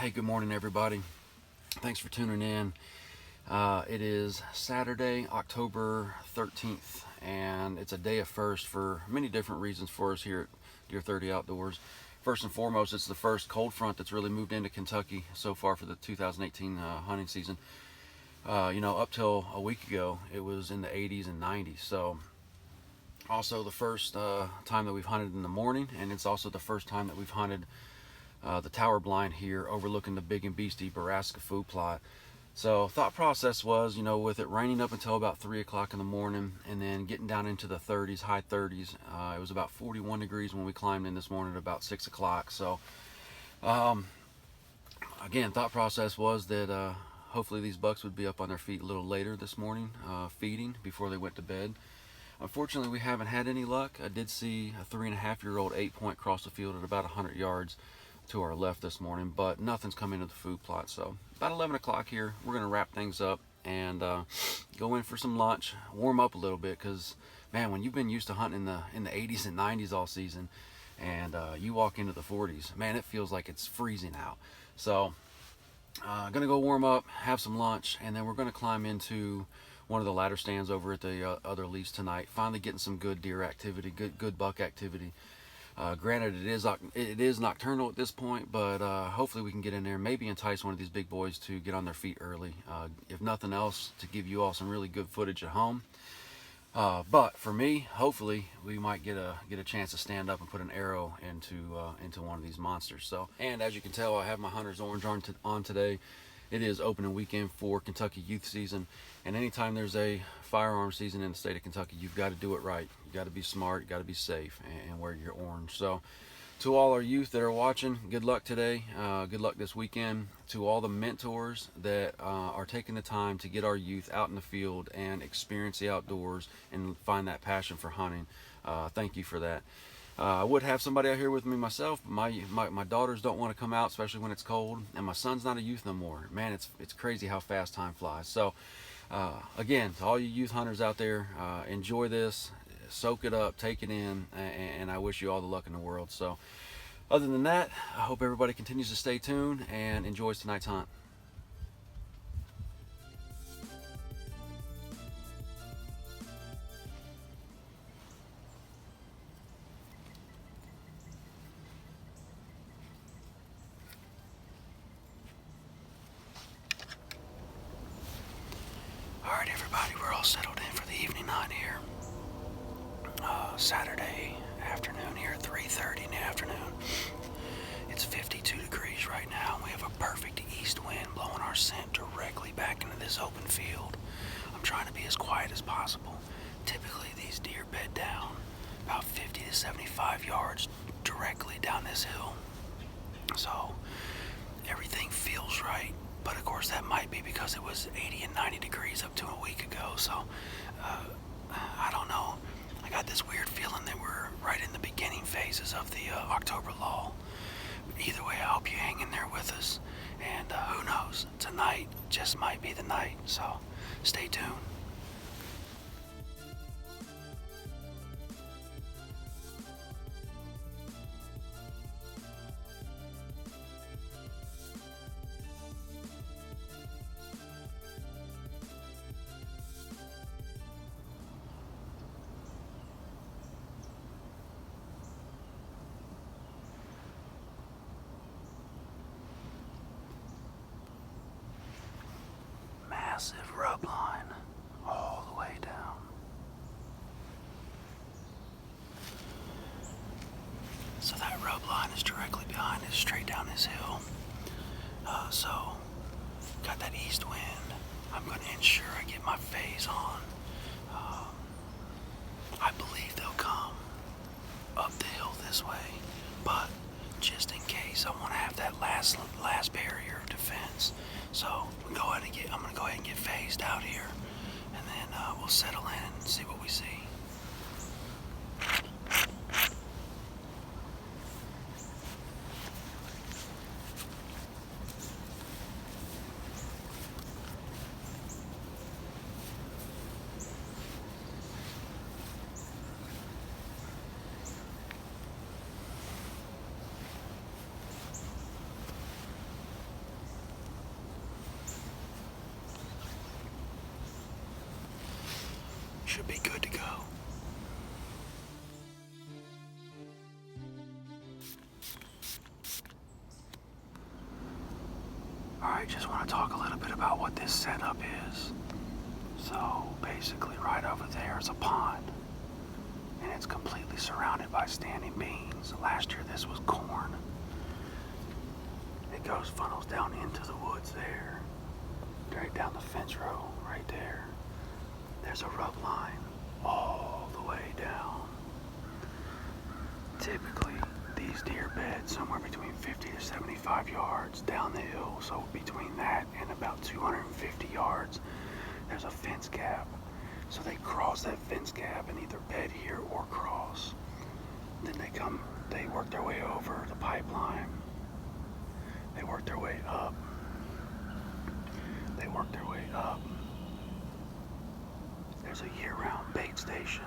Hey, good morning, everybody. Thanks for tuning in. It is Saturday, October 13th, and it's a day of first for many different reasons for us here at Deer 30 Outdoors. First and foremost, it's the first cold front that's really moved into Kentucky so far for the 2018 hunting season. Up till a week ago, it was in the 80s and 90s. So, also the first time that we've hunted in the morning, and it's also the first time that we've hunted the tower blind here overlooking the big and beastie Baraska food plot. So thought process was, with it raining up until about 3 o'clock in the morning and then getting down into the 30s, high 30s, it was about 41 degrees when we climbed in this morning at about 6 o'clock. So again, thought process was that hopefully these bucks would be up on their feet a little later this morning, feeding before they went to bed. Unfortunately, we haven't had any luck. I did see a 3.5-year-old 8-point cross the field at about 100 yards to our left this morning, but nothing's come into the food plot. So about 11 o'clock here, we're going to wrap things up and go in for some lunch, warm up a little bit, because man, when you've been used to hunting in the 80s and 90s all season and you walk into the 40s, man, it feels like it's freezing out. So gonna go warm up, have some lunch, and then we're going to climb into one of the ladder stands over at the other lease tonight, finally getting some good deer activity, good buck activity. Granted, it is nocturnal at this point, but hopefully we can get in there and maybe entice one of these big boys to get on their feet early. If nothing else, to give you all some really good footage at home. But for me, hopefully we might get a chance to stand up and put an arrow into one of these monsters. So, and as you can tell, I have my hunter's orange on today. It is opening weekend for Kentucky youth season, and anytime there's a firearm season in the state of Kentucky, you've got to do it right. You got to be smart, you got to be safe, and wear your orange. So to all our youth that are watching, good luck today, good luck this weekend. To all the mentors that are taking the time to get our youth out in the field and experience the outdoors and find that passion for hunting, thank you for that. I would have somebody out here with me myself, but my daughters don't want to come out, especially when it's cold, and my son's not a youth no more. Man, it's crazy how fast time flies. So again, to all you youth hunters out there, enjoy this, soak it up, take it in, and I wish you all the luck in the world. So other than that, I hope everybody continues to stay tuned and enjoys tonight's hunt. Alright everybody, we're all settled in for the evening hunt here. Saturday afternoon here at 3:30 in the afternoon. It's 52 degrees right now. We have a perfect east wind blowing our scent directly back into this open field. I'm trying to be as quiet as possible. Typically these deer bed down about 50 to 75 yards directly down this hill. So everything feels right. But of course that might be because it was 80 and 90 degrees up to a week ago. So I don't know. I got this weird feeling that we're right in the beginning phases of the October lull. Either way, I hope you hang in there with us. And who knows, tonight just might be the night. So stay tuned. Massive rub line all the way down. So that rub line is directly behind us, straight down this hill. So got that east wind. I'm going to ensure I get my phase on. I believe they'll come up the hill this way, but just in case, I want to have that last barrier of defense. So I'm going to go ahead and get phased out here, and then we'll settle in and see what we see. this setup is. So basically right over there is a pond, and it's completely surrounded by standing beans. Last year this was corn. It funnels down into the woods there, right down the fence row right there. There's a rub line all the way down. Typically these deer bed somewhere between 50 to 75 yards down the hill, so between that and about 250 yards there's a fence gap. So they cross that fence gap and either bed here or cross. Then they work their way over the pipeline. They work their way up. They work their way up. There's a year-round bait station.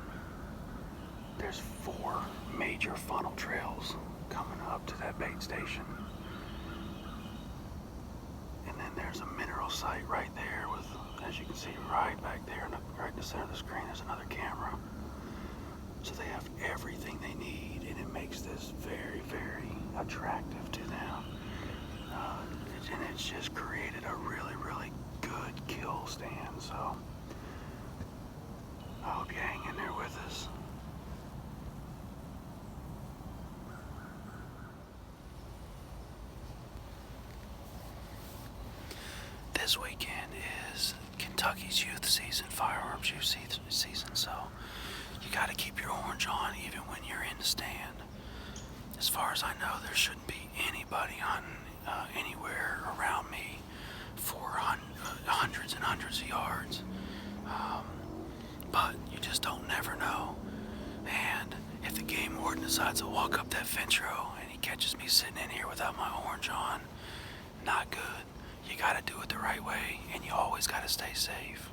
There's 4 major funnel trails coming up to that bait station. And then there's a mineral site right there with, as you can see right back there, right in the center of the screen, there's another camera. So they have everything they need, and it makes this very, very attractive to them. And it's just created a really, really good kill stand. So I hope you hang in there with us. This weekend is Kentucky's youth season, firearms youth season, so you got to keep your orange on even when you're in the stand. As far as I know, there shouldn't be anybody hunting anywhere around me for hundreds and hundreds of yards. But you just don't never know. And if the game warden decides to walk up that fence row and he catches me sitting in here without my orange on, not good. You gotta do it the right way, and you always gotta stay safe.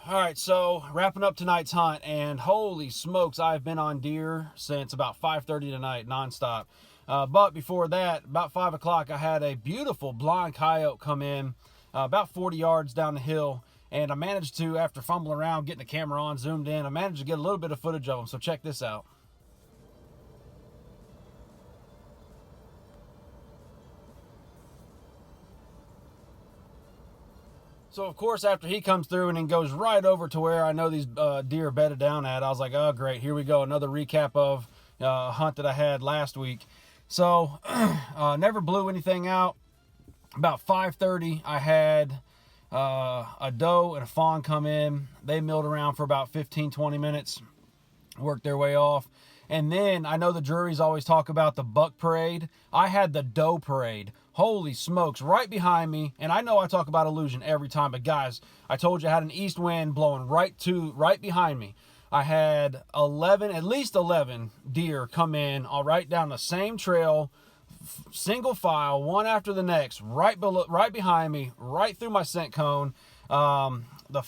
All right, so wrapping up tonight's hunt, and holy smokes, I've been on deer since about 5:30 tonight, nonstop. But before that, about 5 o'clock, I had a beautiful blonde coyote come in about 40 yards down the hill, and I managed to, after fumbling around, getting the camera on, zoomed in, I managed to get a little bit of footage of him, so check this out. So, of course, after he comes through and then goes right over to where I know these deer are bedded down at, I was like, oh, great, here we go, another recap of a hunt that I had last week. So, never blew anything out. About 5:30, I had a doe and a fawn come in. They milled around for about 15-20 minutes, worked their way off. And then I know the juries always talk about the buck parade. I had the doe parade. Holy smokes, right behind me. And I know I talk about illusion every time, but guys, I told you I had an east wind blowing right behind me. I had at least 11 deer come in, all right down the same trail, single file, one after the next, right behind me, right through my scent cone. The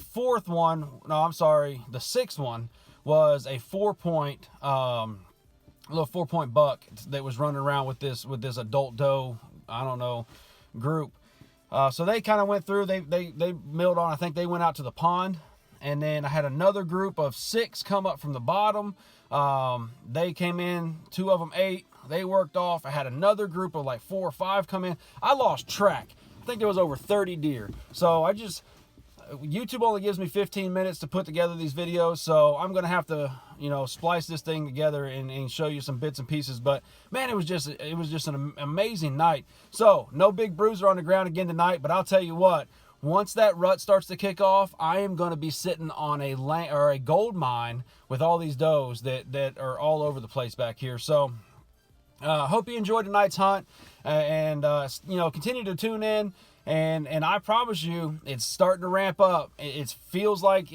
sixth one was a 4-point, little 4-point buck that was running around with this adult doe, I don't know, group. So they kind of went through, they milled on, I think they went out to the pond. And then I had another group of 6 come up from the bottom. They came in, 2 of them ate, they worked off. I had another group of like 4 or 5 come in. I lost track. I think there was over 30 deer. So YouTube only gives me 15 minutes to put together these videos, so I'm gonna have to, splice this thing together and show you some bits and pieces. But man, it was just an amazing night. So no big bruiser on the ground again tonight, but I'll tell you what, once that rut starts to kick off, I am going to be sitting on a gold mine with all these does that are all over the place back here. So hope you enjoyed tonight's hunt, and continue to tune in. And I promise you, it's starting to ramp up. It feels like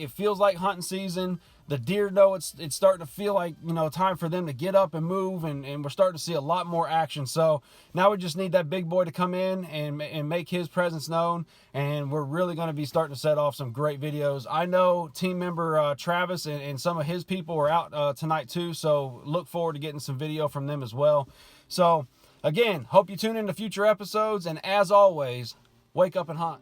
hunting season. The deer know it's starting to feel like, time for them to get up and move, and we're starting to see a lot more action. So now we just need that big boy to come in and make his presence known, and we're really going to be starting to set off some great videos. I know team member Travis and some of his people are out tonight too, so look forward to getting some video from them as well. So again, hope you tune in to future episodes, and as always, wake up and hunt.